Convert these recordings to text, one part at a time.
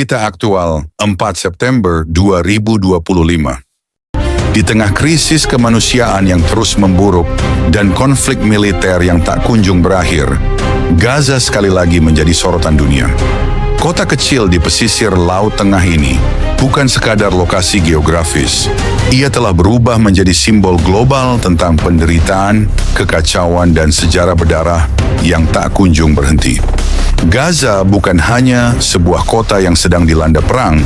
Berita aktual 4 September 2025. Di tengah krisis kemanusiaan yang terus memburuk dan konflik militer yang tak kunjung berakhir, Gaza sekali lagi menjadi sorotan dunia. Kota kecil di pesisir Laut Tengah ini bukan sekadar lokasi geografis. Ia telah berubah menjadi simbol global tentang penderitaan, kekacauan, dan sejarah berdarah yang tak kunjung berhenti. Gaza bukan hanya sebuah kota yang sedang dilanda perang,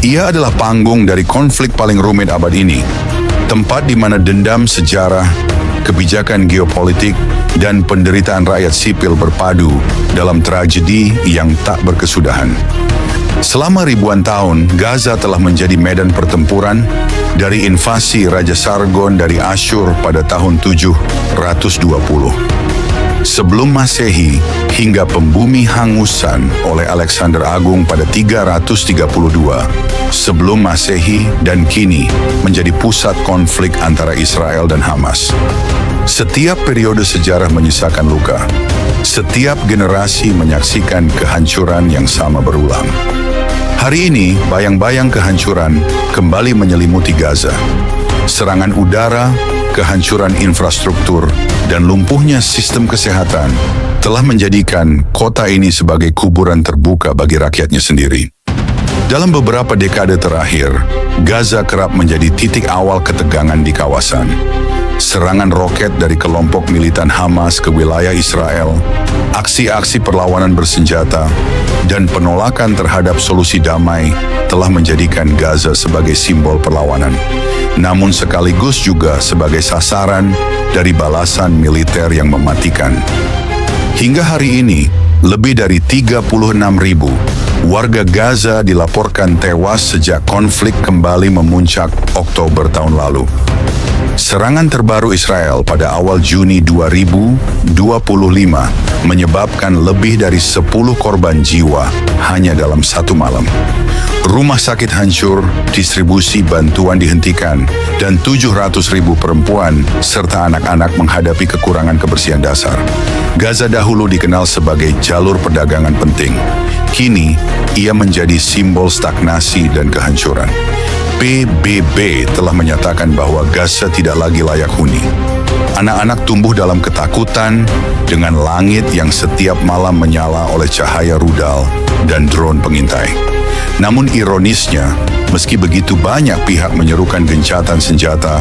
ia adalah panggung dari konflik paling rumit abad ini. Tempat di mana dendam sejarah, kebijakan geopolitik, dan penderitaan rakyat sipil berpadu dalam tragedi yang tak berkesudahan. Selama ribuan tahun, Gaza telah menjadi medan pertempuran dari invasi Raja Sargon dari Asyur pada tahun 720. Sebelum Masehi hingga pembumi hangusan oleh Alexander Agung pada 332 sebelum Masehi dan kini menjadi pusat konflik antara Israel dan Hamas. Setiap periode sejarah menyisakan luka. Setiap generasi menyaksikan kehancuran yang sama berulang. Hari ini, bayang-bayang kehancuran kembali menyelimuti Gaza. Serangan udara, kehancuran infrastruktur, dan lumpuhnya sistem kesehatan telah menjadikan kota ini sebagai kuburan terbuka bagi rakyatnya sendiri. Dalam beberapa dekade terakhir, Gaza kerap menjadi titik awal ketegangan di kawasan. Serangan roket dari kelompok militan Hamas ke wilayah Israel, aksi-aksi perlawanan bersenjata, dan penolakan terhadap solusi damai telah menjadikan Gaza sebagai simbol perlawanan, namun sekaligus juga sebagai sasaran dari balasan militer yang mematikan. Hingga hari ini, lebih dari 36.000 warga Gaza dilaporkan tewas sejak konflik kembali memuncak Oktober tahun lalu. Serangan terbaru Israel pada awal Juni 2025 menyebabkan lebih dari 10 korban jiwa hanya dalam satu malam. Rumah sakit hancur, distribusi bantuan dihentikan, dan 700.000 perempuan serta anak-anak menghadapi kekurangan kebersihan dasar. Gaza dahulu dikenal sebagai jalur perdagangan penting. Kini, ia menjadi simbol stagnasi dan kehancuran. PBB telah menyatakan bahwa Gaza tidak lagi layak huni. Anak-anak tumbuh dalam ketakutan dengan langit yang setiap malam menyala oleh cahaya rudal dan drone pengintai. Namun ironisnya, meski begitu banyak pihak menyerukan gencatan senjata,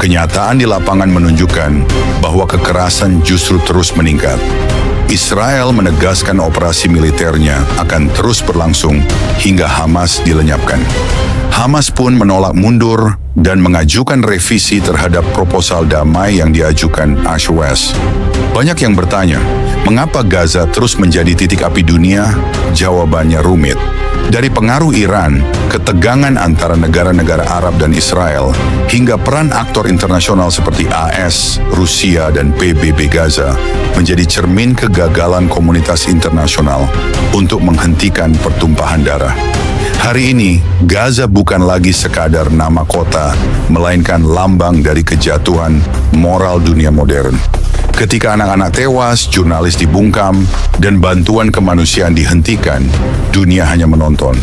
kenyataan di lapangan menunjukkan bahwa kekerasan justru terus meningkat. Israel menegaskan operasi militernya akan terus berlangsung hingga Hamas dilenyapkan. Hamas pun menolak mundur dan mengajukan revisi terhadap proposal damai yang diajukan Ashwes. Banyak yang bertanya, mengapa Gaza terus menjadi titik api dunia? Jawabannya rumit. Dari pengaruh Iran, ketegangan antara negara-negara Arab dan Israel, hingga peran aktor internasional seperti AS, Rusia, dan PBB Gaza menjadi cermin kegagalan komunitas internasional untuk menghentikan pertumpahan darah. Hari ini, Gaza bukan lagi sekadar nama kota, melainkan lambang dari kejatuhan moral dunia modern. Ketika anak-anak tewas, jurnalis dibungkam, dan bantuan kemanusiaan dihentikan, dunia hanya menonton.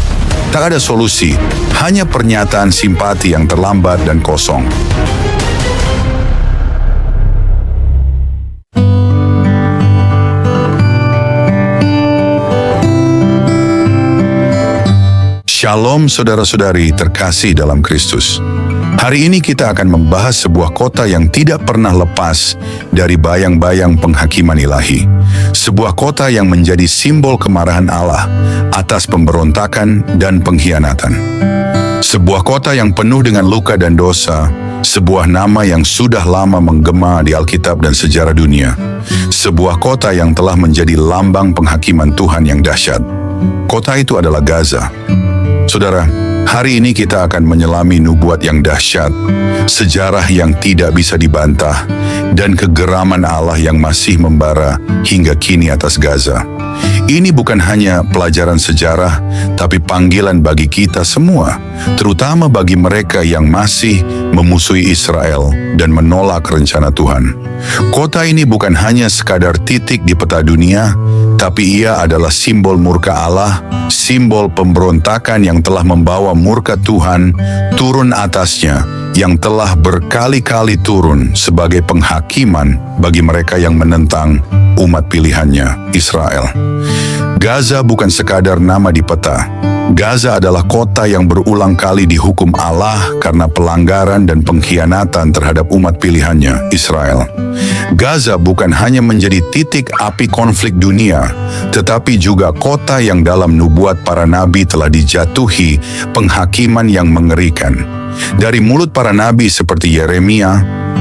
Tak ada solusi, hanya pernyataan simpati yang terlambat dan kosong. Shalom saudara-saudari terkasih dalam Kristus. Hari ini kita akan membahas sebuah kota yang tidak pernah lepas dari bayang-bayang penghakiman ilahi. Sebuah kota yang menjadi simbol kemarahan Allah atas pemberontakan dan pengkhianatan. Sebuah kota yang penuh dengan luka dan dosa, sebuah nama yang sudah lama menggema di Alkitab dan sejarah dunia. Sebuah kota yang telah menjadi lambang penghakiman Tuhan yang dahsyat. Kota itu adalah Gaza. Saudara, hari ini kita akan menyelami nubuat yang dahsyat, sejarah yang tidak bisa dibantah, dan kegeraman Allah yang masih membara hingga kini atas Gaza. Ini bukan hanya pelajaran sejarah, tapi panggilan bagi kita semua, terutama bagi mereka yang masih memusuhi Israel dan menolak rencana Tuhan. Kota ini bukan hanya sekadar titik di peta dunia, tapi ia adalah simbol murka Allah, simbol pemberontakan yang telah membawa murka Tuhan turun atasnya, yang telah berkali-kali turun sebagai penghakiman bagi mereka yang menentang umat pilihannya, Israel. Gaza bukan sekadar nama di peta. Gaza adalah kota yang berulang kali dihukum Allah karena pelanggaran dan pengkhianatan terhadap umat pilihannya, Israel. Gaza bukan hanya menjadi titik api konflik dunia, tetapi juga kota yang dalam nubuat para nabi telah dijatuhi penghakiman yang mengerikan. Dari mulut para nabi seperti Yeremia,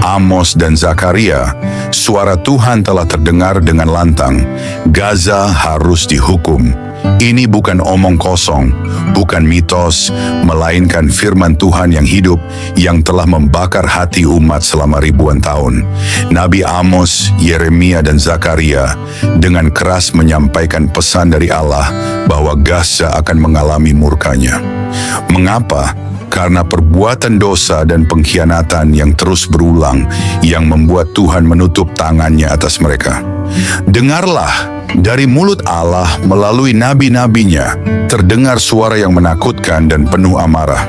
Amos, dan Zakaria, suara Tuhan telah terdengar dengan lantang. Gaza harus dihukum. Ini bukan omong kosong, bukan mitos, melainkan firman Tuhan yang hidup yang telah membakar hati umat selama ribuan tahun. Nabi Amos, Yeremia, dan Zakaria dengan keras menyampaikan pesan dari Allah bahwa Gaza akan mengalami murkanya. Mengapa? Karena perbuatan dosa dan pengkhianatan yang terus berulang yang membuat Tuhan menutup tangannya atas mereka. Dengarlah, dari mulut Allah melalui nabi-nabinya terdengar suara yang menakutkan dan penuh amarah.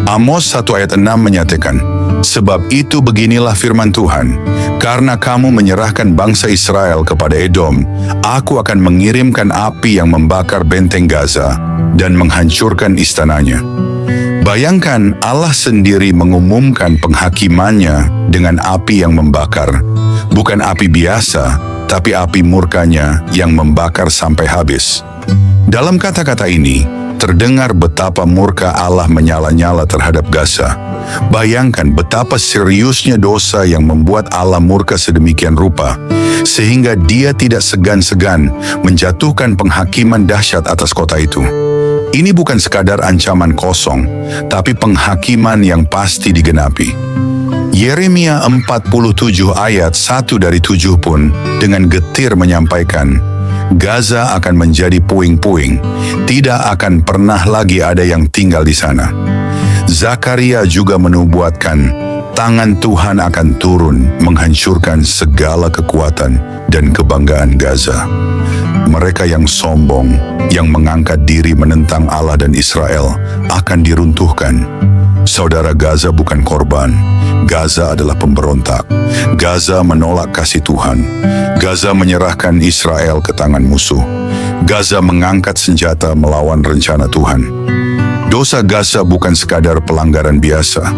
Amos 1 ayat 6 menyatakan, "Sebab itu beginilah firman Tuhan, karena kamu menyerahkan bangsa Israel kepada Edom, aku akan mengirimkan api yang membakar benteng Gaza dan menghancurkan istananya." Bayangkan Allah sendiri mengumumkan penghakimannya dengan api yang membakar. Bukan api biasa, tapi api murkanya yang membakar sampai habis. Dalam kata-kata ini, terdengar betapa murka Allah menyala-nyala terhadap Gaza. Bayangkan betapa seriusnya dosa yang membuat Allah murka sedemikian rupa, sehingga Dia tidak segan-segan menjatuhkan penghakiman dahsyat atas kota itu. Ini bukan sekadar ancaman kosong, tapi penghakiman yang pasti digenapi. Yeremia 47 ayat 1-7 pun dengan getir menyampaikan, Gaza akan menjadi puing-puing, tidak akan pernah lagi ada yang tinggal di sana. Zakaria juga menubuatkan, tangan Tuhan akan turun menghancurkan segala kekuatan dan kebanggaan Gaza. Mereka yang sombong, yang mengangkat diri menentang Allah dan Israel akan diruntuhkan. Saudara, Gaza bukan korban. Gaza adalah pemberontak. Gaza menolak kasih Tuhan. Gaza menyerahkan Israel ke tangan musuh. Gaza mengangkat senjata melawan rencana Tuhan. Dosa Gaza bukan sekadar pelanggaran biasa.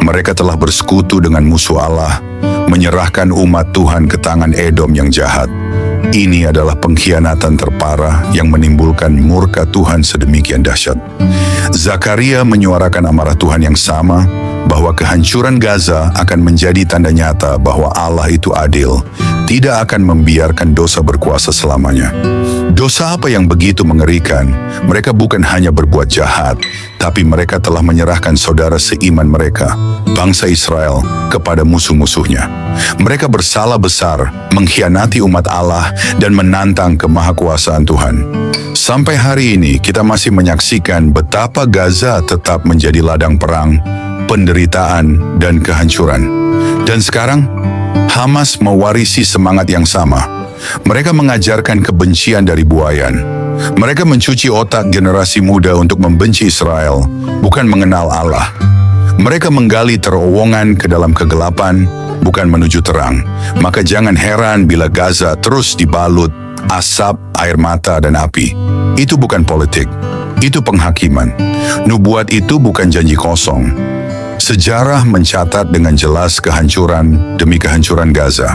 Mereka telah bersekutu dengan musuh Allah, menyerahkan umat Tuhan ke tangan Edom yang jahat. Ini adalah pengkhianatan terparah yang menimbulkan murka Tuhan sedemikian dahsyat. Zakaria menyuarakan amarah Tuhan yang sama, bahwa kehancuran Gaza akan menjadi tanda nyata bahwa Allah itu adil, tidak akan membiarkan dosa berkuasa selamanya. Dosa apa yang begitu mengerikan? Mereka bukan hanya berbuat jahat, tapi mereka telah menyerahkan saudara seiman mereka, bangsa Israel, kepada musuh-musuhnya. Mereka bersalah besar, mengkhianati umat Allah, dan menantang kemahakuasaan Tuhan. Sampai hari ini kita masih menyaksikan betapa Gaza tetap menjadi ladang perang, penderitaan, dan kehancuran. Dan sekarang, Hamas mewarisi semangat yang sama. Mereka mengajarkan kebencian dari buayan. Mereka mencuci otak generasi muda untuk membenci Israel, bukan mengenal Allah. Mereka menggali terowongan ke dalam kegelapan, bukan menuju terang. Maka jangan heran bila Gaza terus dibalut asap, air mata, dan api. Itu bukan politik, itu penghakiman. Nubuat itu bukan janji kosong. Sejarah mencatat dengan jelas kehancuran demi kehancuran Gaza.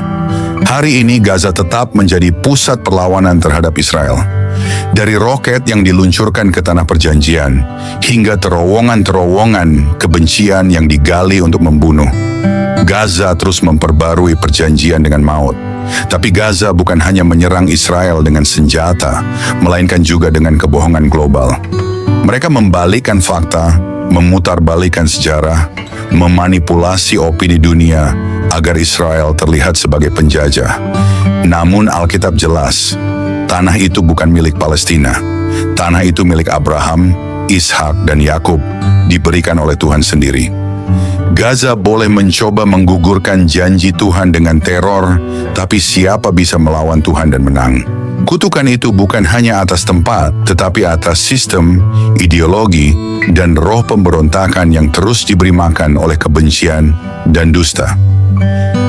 Hari ini Gaza tetap menjadi pusat perlawanan terhadap Israel. Dari roket yang diluncurkan ke tanah perjanjian, hingga terowongan-terowongan kebencian yang digali untuk membunuh. Gaza terus memperbarui perjanjian dengan maut. Tapi Gaza bukan hanya menyerang Israel dengan senjata, melainkan juga dengan kebohongan global. Mereka membalikkan fakta, memutarbalikkan sejarah, memanipulasi opini dunia agar Israel terlihat sebagai penjajah. Namun Alkitab jelas, Tanah itu bukan milik Palestina. Tanah itu milik Abraham, Ishak, dan Yakub, diberikan oleh Tuhan sendiri. Gaza boleh mencoba menggugurkan janji Tuhan dengan teror, tapi siapa bisa melawan Tuhan dan menang? Kutukan itu bukan hanya atas tempat, tetapi atas sistem, ideologi, dan roh pemberontakan yang terus diberi makan oleh kebencian dan dusta.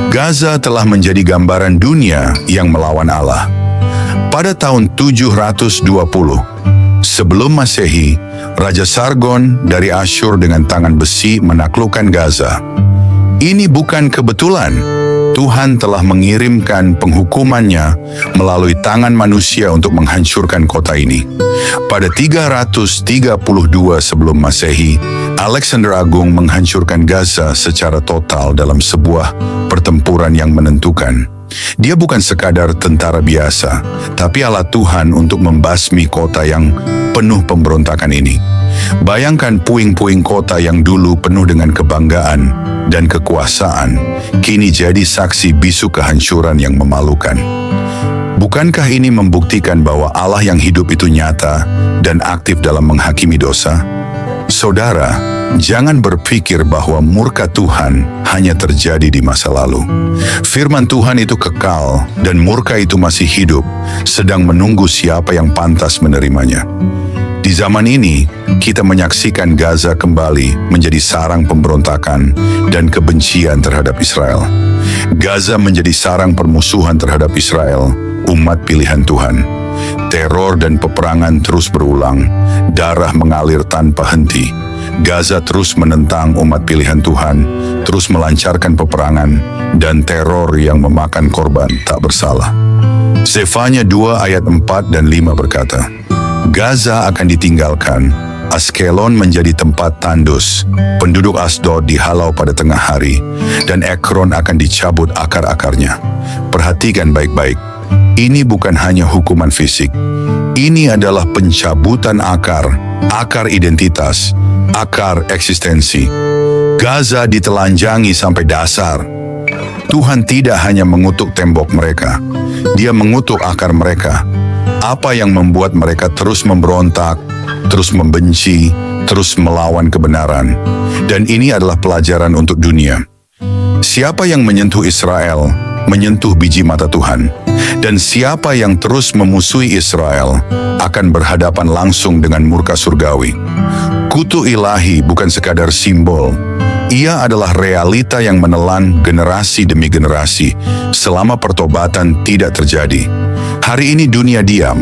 Gaza telah menjadi gambaran dunia yang melawan Allah. Pada tahun 720 sebelum Masehi, Raja Sargon dari Asyur dengan tangan besi menaklukkan Gaza. Ini bukan kebetulan. Tuhan telah mengirimkan penghukumannya melalui tangan manusia untuk menghancurkan kota ini. Pada 332 sebelum Masehi, Alexander Agung menghancurkan Gaza secara total dalam sebuah pertempuran yang menentukan. Dia bukan sekadar tentara biasa, tapi alat Tuhan untuk membasmi kota yang penuh pemberontakan ini. Bayangkan puing-puing kota yang dulu penuh dengan kebanggaan dan kekuasaan, kini jadi saksi bisu kehancuran yang memalukan. Bukankah ini membuktikan bahwa Allah yang hidup itu nyata dan aktif dalam menghakimi dosa? Saudara, jangan berpikir bahwa murka Tuhan hanya terjadi di masa lalu. Firman Tuhan itu kekal dan murka itu masih hidup, sedang menunggu siapa yang pantas menerimanya. Di zaman ini, kita menyaksikan Gaza kembali menjadi sarang pemberontakan dan kebencian terhadap Israel. Gaza menjadi sarang permusuhan terhadap Israel, umat pilihan Tuhan. Teror dan peperangan terus berulang, darah mengalir tanpa henti. Gaza terus menentang umat pilihan Tuhan, terus melancarkan peperangan dan teror yang memakan korban tak bersalah. Zefanya 2 ayat 4 dan 5 berkata, Gaza akan ditinggalkan, Askelon menjadi tempat tandus, penduduk Asdod dihalau pada tengah hari, dan Ekron akan dicabut akar-akarnya. Perhatikan baik-baik, ini bukan hanya hukuman fisik, ini adalah pencabutan akar, akar identitas, akar eksistensi. Gaza ditelanjangi sampai dasar. Tuhan tidak hanya mengutuk tembok mereka, Dia mengutuk akar mereka. Apa yang membuat mereka terus memberontak, terus membenci, terus melawan kebenaran. Dan ini adalah pelajaran untuk dunia. Siapa yang menyentuh Israel, menyentuh biji mata Tuhan. Dan siapa yang terus memusuhi Israel, akan berhadapan langsung dengan murka surgawi. Kutu ilahi bukan sekadar simbol. Ia adalah realita yang menelan generasi demi generasi selama pertobatan tidak terjadi. Hari ini dunia diam.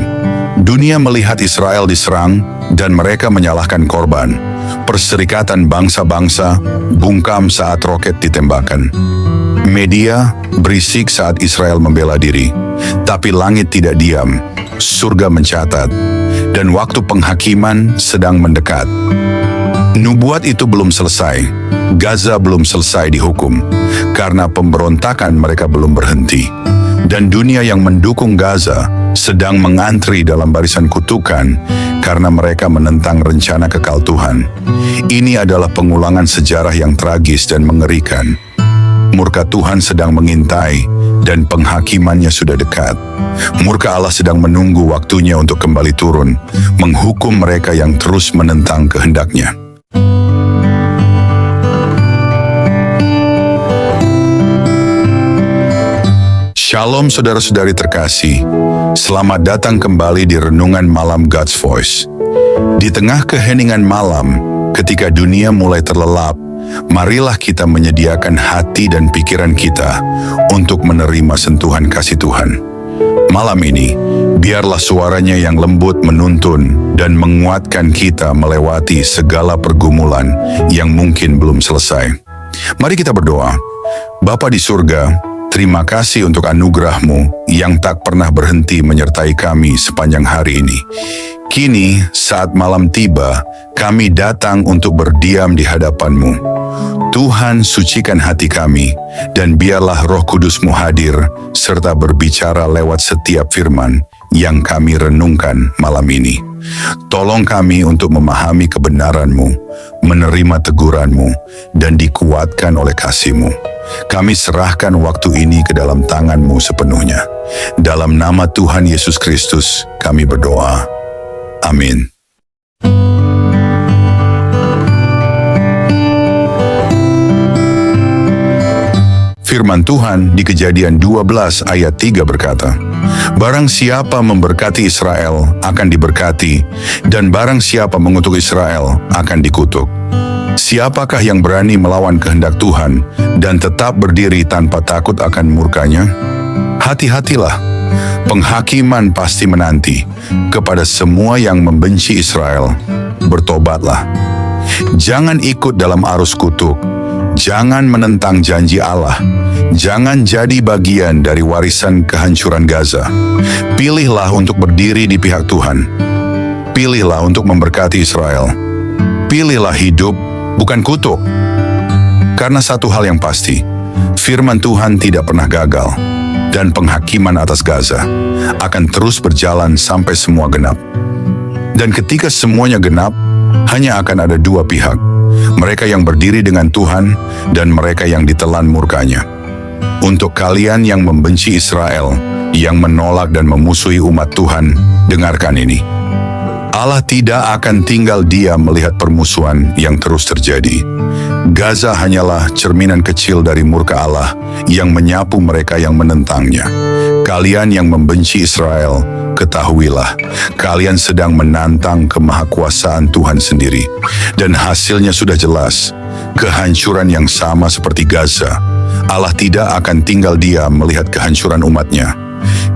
Dunia melihat Israel diserang dan mereka menyalahkan korban. Perserikatan bangsa-bangsa bungkam saat roket ditembakkan. Media berisik saat Israel membela diri. Tapi langit tidak diam. Surga mencatat. Dan waktu penghakiman sedang mendekat. Nubuat itu belum selesai. Gaza belum selesai dihukum. Karena pemberontakan mereka belum berhenti. Dan dunia yang mendukung Gaza sedang mengantri dalam barisan kutukan karena mereka menentang rencana kekal Tuhan. Ini adalah pengulangan sejarah yang tragis dan mengerikan. Murka Tuhan sedang mengintai dan penghakimannya sudah dekat. Murka Allah sedang menunggu waktunya untuk kembali turun, menghukum mereka yang terus menentang kehendaknya. Shalom saudara-saudari terkasih, selamat datang kembali di Renungan Malam God's Voice. Di tengah keheningan malam, ketika dunia mulai terlelap, marilah kita menyediakan hati dan pikiran kita untuk menerima sentuhan kasih Tuhan. Malam ini, biarlah suaranya yang lembut menuntun dan menguatkan kita melewati segala pergumulan yang mungkin belum selesai. Mari kita berdoa. Bapa di surga, terima kasih untuk anugerah-Mu yang tak pernah berhenti menyertai kami sepanjang hari ini. Kini, saat malam tiba, kami datang untuk berdiam di hadapan-Mu. Tuhan, sucikan hati kami, dan biarlah Roh Kudus-Mu hadir, serta berbicara lewat setiap firman yang kami renungkan malam ini. Tolong kami untuk memahami kebenaran-Mu, menerima teguran-Mu, dan dikuatkan oleh kasih-Mu. kami serahkan waktu ini ke dalam tangan-Mu sepenuhnya. Dalam nama Tuhan Yesus Kristus, kami berdoa. Amin. Firman Tuhan di Kejadian 12 ayat 3 berkata, "Barang siapa memberkati Israel akan diberkati, dan barang siapa mengutuk Israel akan dikutuk. Siapakah yang berani melawan kehendak Tuhan dan tetap berdiri tanpa takut akan murkanya? Hati-hatilah, penghakiman pasti menanti kepada semua yang membenci Israel. Bertobatlah. Jangan ikut dalam arus kutuk. Jangan menentang janji Allah. Jangan jadi bagian dari warisan kehancuran Gaza. Pilihlah untuk berdiri di pihak Tuhan. Pilihlah untuk memberkati Israel. Pilihlah hidup, bukan kutuk. Karena satu hal yang pasti, firman Tuhan tidak pernah gagal, dan penghakiman atas Gaza akan terus berjalan sampai semua genap. Dan ketika semuanya genap, hanya akan ada dua pihak, mereka yang berdiri dengan Tuhan dan mereka yang ditelan murkanya. Untuk kalian yang membenci Israel, yang menolak dan memusuhi umat Tuhan, dengarkan ini. Allah tidak akan tinggal diam melihat permusuhan yang terus terjadi. Gaza hanyalah cerminan kecil dari murka Allah yang menyapu mereka yang menentangnya. Kalian yang membenci Israel, ketahuilah, kalian sedang menantang kemahakuasaan Tuhan sendiri. Dan hasilnya sudah jelas, kehancuran yang sama seperti Gaza. Allah tidak akan tinggal diam melihat kehancuran umatnya.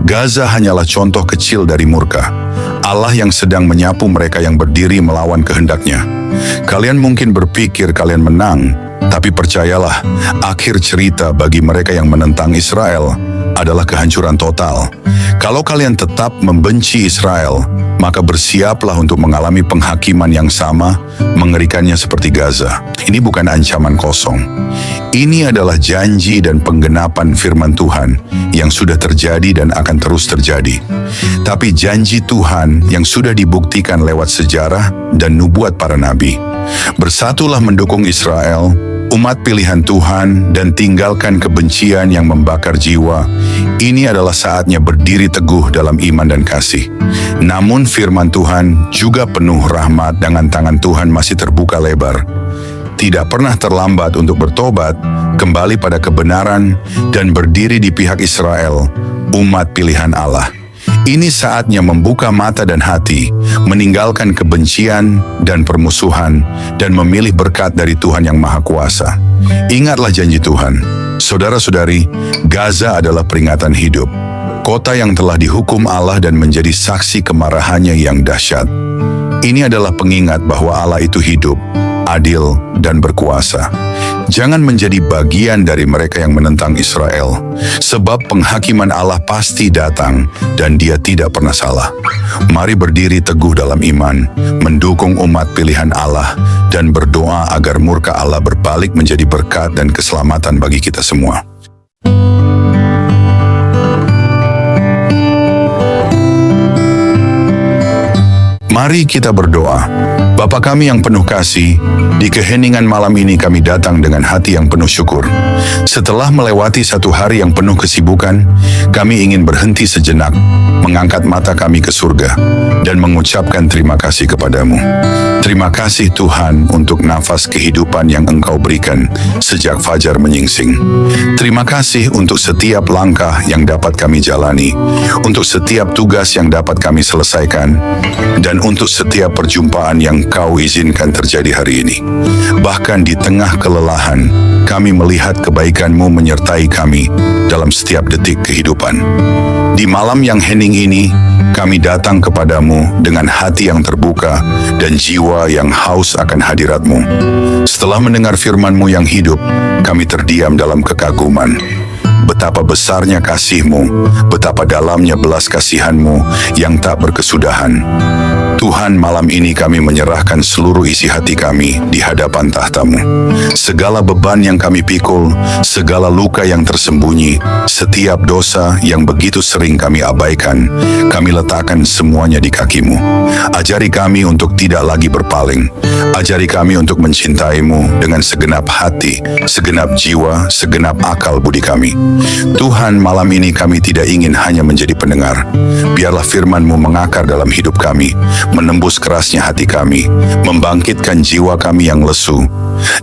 Gaza hanyalah contoh kecil dari murka Allah yang sedang menyapu mereka yang berdiri melawan kehendaknya. Kalian mungkin berpikir kalian menang, tapi percayalah, akhir cerita bagi mereka yang menentang Israel adalah kehancuran total. Kalau kalian tetap membenci Israel, maka bersiaplah untuk mengalami penghakiman yang sama, mengerikannya seperti Gaza. Ini bukan ancaman kosong. Ini adalah janji dan penggenapan firman Tuhan yang sudah terjadi dan akan terus terjadi. Tapi janji Tuhan yang sudah dibuktikan lewat sejarah dan nubuat para nabi. Bersatulah mendukung Israel, umat pilihan Tuhan, dan tinggalkan kebencian yang membakar jiwa. Ini adalah saatnya berdiri teguh dalam iman dan kasih. Namun firman Tuhan juga penuh rahmat, dengan tangan Tuhan masih terbuka lebar. Tidak pernah terlambat untuk bertobat, kembali pada kebenaran, dan berdiri di pihak Israel, umat pilihan Allah. Ini saatnya membuka mata dan hati, meninggalkan kebencian dan permusuhan, dan memilih berkat dari Tuhan yang Maha Kuasa. Ingatlah janji Tuhan. Saudara-saudari, Gaza adalah peringatan hidup. Kota yang telah dihukum Allah dan menjadi saksi kemarahannya yang dahsyat. Ini adalah pengingat bahwa Allah itu hidup, adil, dan berkuasa. Jangan menjadi bagian dari mereka yang menentang Israel, sebab penghakiman Allah pasti datang dan Dia tidak pernah salah. Mari berdiri teguh dalam iman, mendukung umat pilihan Allah, dan berdoa agar murka Allah berbalik menjadi berkat dan keselamatan bagi kita semua. Mari kita berdoa. Bapa kami yang penuh kasih, di keheningan malam ini kami datang dengan hati yang penuh syukur. Setelah melewati satu hari yang penuh kesibukan, kami ingin berhenti sejenak, mengangkat mata kami ke surga, dan mengucapkan terima kasih kepadamu. Terima kasih Tuhan untuk nafas kehidupan yang Engkau berikan sejak fajar menyingsing. Terima kasih untuk setiap langkah yang dapat kami jalani, untuk setiap tugas yang dapat kami selesaikan, dan untuk setiap perjumpaan yang Kau izinkan terjadi hari ini. Bahkan di tengah kelelahan, kami melihat kebaikan-Mu menyertai kami dalam setiap detik kehidupan. Di malam yang hening ini, kami datang kepadamu dengan hati yang terbuka dan jiwa yang haus akan hadirat-Mu. Setelah mendengar firman-Mu yang hidup, kami terdiam dalam kekaguman. Betapa besarnya kasih-Mu, betapa dalamnya belas kasihan-Mu yang tak berkesudahan. Tuhan, malam ini kami menyerahkan seluruh isi hati kami di hadapan tahta-Mu. Segala beban yang kami pikul, segala luka yang tersembunyi, setiap dosa yang begitu sering kami abaikan, kami letakkan semuanya di kaki-Mu. Ajari kami untuk tidak lagi berpaling, Ajari kami untuk mencintai-Mu dengan segenap hati, segenap jiwa, segenap akal budi kami. Tuhan, malam ini kami tidak ingin hanya menjadi pendengar. Biarlah firman-Mu mengakar dalam hidup kami, menembus kerasnya hati kami, membangkitkan jiwa kami yang lesu,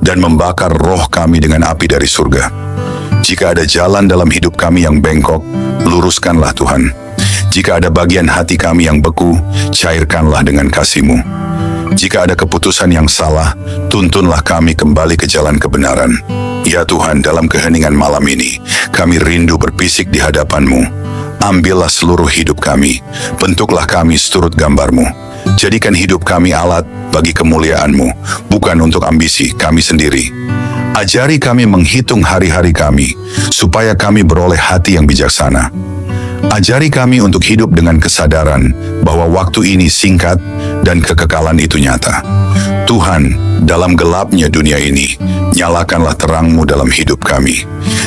dan membakar roh kami dengan api dari surga. Jika ada jalan dalam hidup kami yang bengkok, luruskanlah Tuhan. Jika ada bagian hati kami yang beku, cairkanlah dengan kasih-Mu. Jika ada keputusan yang salah, tuntunlah kami kembali ke jalan kebenaran. Ya Tuhan, dalam keheningan malam ini, kami rindu berpisik di hadapan-Mu. Ambillah seluruh hidup kami, bentuklah kami seturut gambar-Mu. Jadikan hidup kami alat bagi kemuliaan-Mu, bukan untuk ambisi kami sendiri. Ajari kami menghitung hari-hari kami, supaya kami beroleh hati yang bijaksana. Ajari kami untuk hidup dengan kesadaran bahwa waktu ini singkat dan kekekalan itu nyata. Tuhan, dalam gelapnya dunia ini, nyalakanlah terang-Mu dalam hidup kami.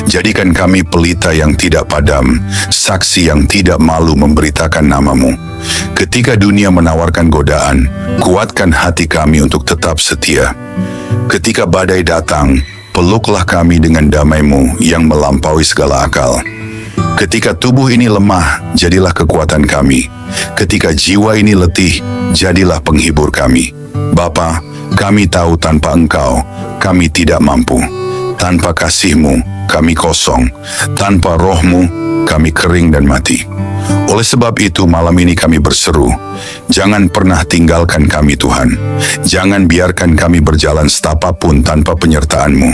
Jadikan kami pelita yang tidak padam, saksi yang tidak malu memberitakan nama-Mu. Ketika dunia menawarkan godaan, kuatkan hati kami untuk tetap setia. Ketika badai datang, peluklah kami dengan damai-Mu yang melampaui segala akal. Ketika tubuh ini lemah, jadilah kekuatan kami. Ketika jiwa ini letih, jadilah penghibur kami. Bapa, kami tahu tanpa Engkau, kami tidak mampu. Tanpa kasih-Mu, kami kosong. Tanpa Roh-Mu, kami kering dan mati. Oleh sebab itu malam ini kami berseru, jangan pernah tinggalkan kami Tuhan. Jangan biarkan kami berjalan setapak pun tanpa penyertaan-Mu.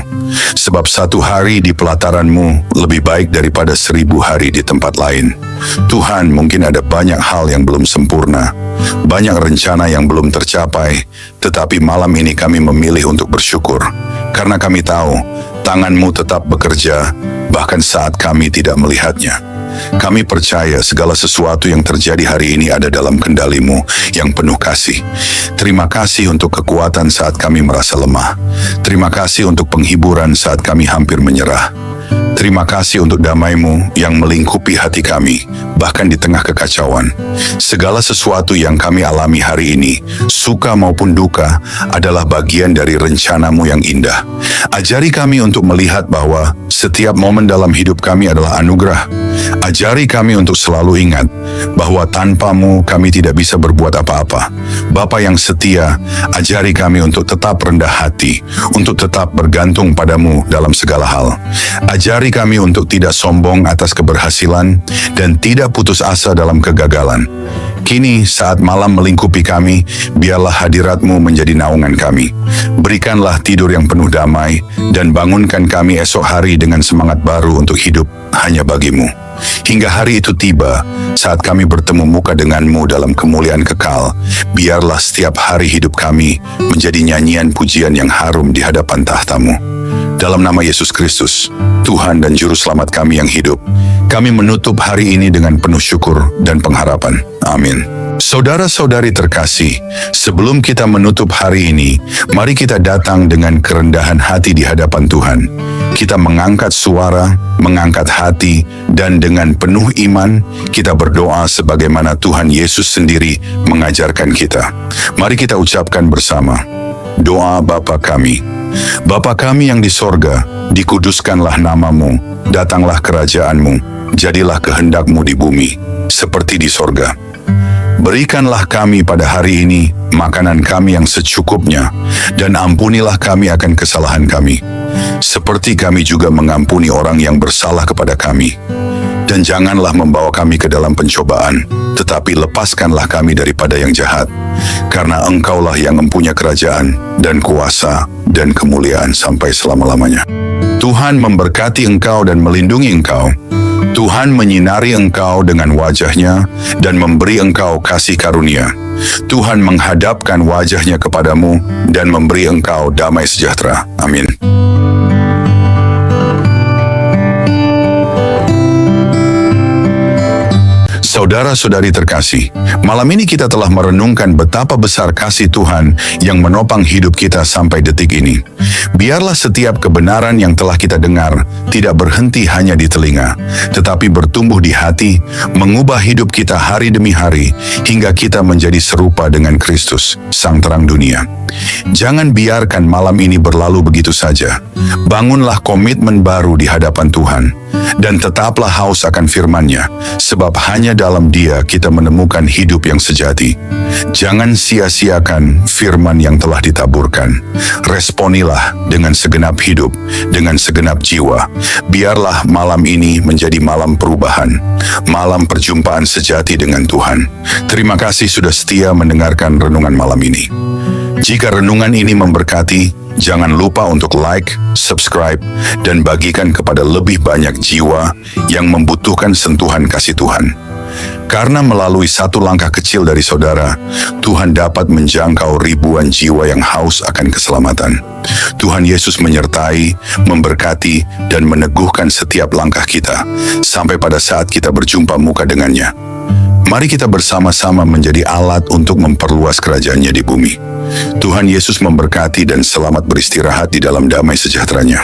Sebab 1 hari di pelataran-Mu lebih baik daripada 1000 hari di tempat lain. Tuhan, mungkin ada banyak hal yang belum sempurna, banyak rencana yang belum tercapai, tetapi malam ini kami memilih untuk bersyukur. Karena kami tahu, tangan-Mu tetap bekerja, bahkan saat kami tidak melihatnya. Kami percaya segala sesuatu yang terjadi hari ini ada dalam kendali-Mu yang penuh kasih. Terima kasih untuk kekuatan saat kami merasa lemah. Terima kasih untuk penghiburan saat kami hampir menyerah. Terima kasih untuk damai-Mu yang melingkupi hati kami, bahkan di tengah kekacauan. Segala sesuatu yang kami alami hari ini, suka maupun duka, adalah bagian dari rencana-Mu yang indah. Ajari kami untuk melihat bahwa setiap momen dalam hidup kami adalah anugerah. Ajari kami untuk selalu ingat bahwa tanpa-Mu kami tidak bisa berbuat apa-apa. Bapa yang setia, ajari kami untuk tetap rendah hati, untuk tetap bergantung pada-Mu dalam segala hal. Ajari kami untuk tidak sombong atas keberhasilan dan tidak putus asa dalam kegagalan. Kini saat malam melingkupi kami, biarlah hadirat-Mu menjadi naungan kami. Berikanlah tidur yang penuh damai dan bangunkan kami esok hari dengan semangat baru untuk hidup hanya bagi-Mu. Hingga hari itu tiba, saat kami bertemu muka dengan-Mu dalam kemuliaan kekal, biarlah setiap hari hidup kami menjadi nyanyian pujian yang harum di hadapan tahta-Mu. Dalam nama Yesus Kristus, Tuhan dan Juru Selamat kami yang hidup, kami menutup hari ini dengan penuh syukur dan pengharapan. Amin. Saudara-saudari terkasih, sebelum kita menutup hari ini, mari kita datang dengan kerendahan hati di hadapan Tuhan. Kita mengangkat suara, mengangkat hati, dan dengan penuh iman, kita berdoa sebagaimana Tuhan Yesus sendiri mengajarkan kita. Mari kita ucapkan bersama, doa Bapa kami. Bapa kami yang di sorga, dikuduskanlah nama-Mu, datanglah kerajaan-Mu, jadilah kehendak-Mu di bumi, seperti di sorga. Berikanlah kami pada hari ini makanan kami yang secukupnya, dan ampunilah kami akan kesalahan kami, seperti kami juga mengampuni orang yang bersalah kepada kami. Dan janganlah membawa kami ke dalam pencobaan, tetapi lepaskanlah kami daripada yang jahat. Karena Engkaulah yang mempunyai kerajaan, dan kuasa, dan kemuliaan sampai selama-lamanya. Tuhan memberkati engkau dan melindungi engkau. Tuhan menyinari engkau dengan wajah-Nya dan memberi engkau kasih karunia. Tuhan menghadapkan wajah-Nya kepadamu dan memberi engkau damai sejahtera. Amin. Saudara-saudari terkasih, malam ini kita telah merenungkan betapa besar kasih Tuhan yang menopang hidup kita sampai detik ini. Biarlah setiap kebenaran yang telah kita dengar tidak berhenti hanya di telinga, tetapi bertumbuh di hati, mengubah hidup kita hari demi hari, hingga kita menjadi serupa dengan Kristus, Sang Terang Dunia. Jangan biarkan malam ini berlalu begitu saja. Bangunlah komitmen baru di hadapan Tuhan, dan tetaplah haus akan firman-Nya, sebab hanya dalam Dia kita menemukan hidup yang sejati. Jangan sia-siakan firman yang telah ditaburkan. Responilah dengan segenap hidup, dengan segenap jiwa. Biarlah malam ini menjadi malam perubahan, malam perjumpaan sejati dengan Tuhan. Terima kasih sudah setia mendengarkan renungan malam ini. Jika renungan ini memberkati, jangan lupa untuk like, subscribe, dan bagikan kepada lebih banyak jiwa yang membutuhkan sentuhan kasih Tuhan. Karena melalui satu langkah kecil dari saudara, Tuhan dapat menjangkau ribuan jiwa yang haus akan keselamatan. Tuhan Yesus menyertai, memberkati, dan meneguhkan setiap langkah kita, sampai pada saat kita berjumpa muka dengannya. Mari kita bersama-sama menjadi alat untuk memperluas kerajaan-Nya di bumi. Tuhan Yesus memberkati dan selamat beristirahat di dalam damai sejahtera-Nya.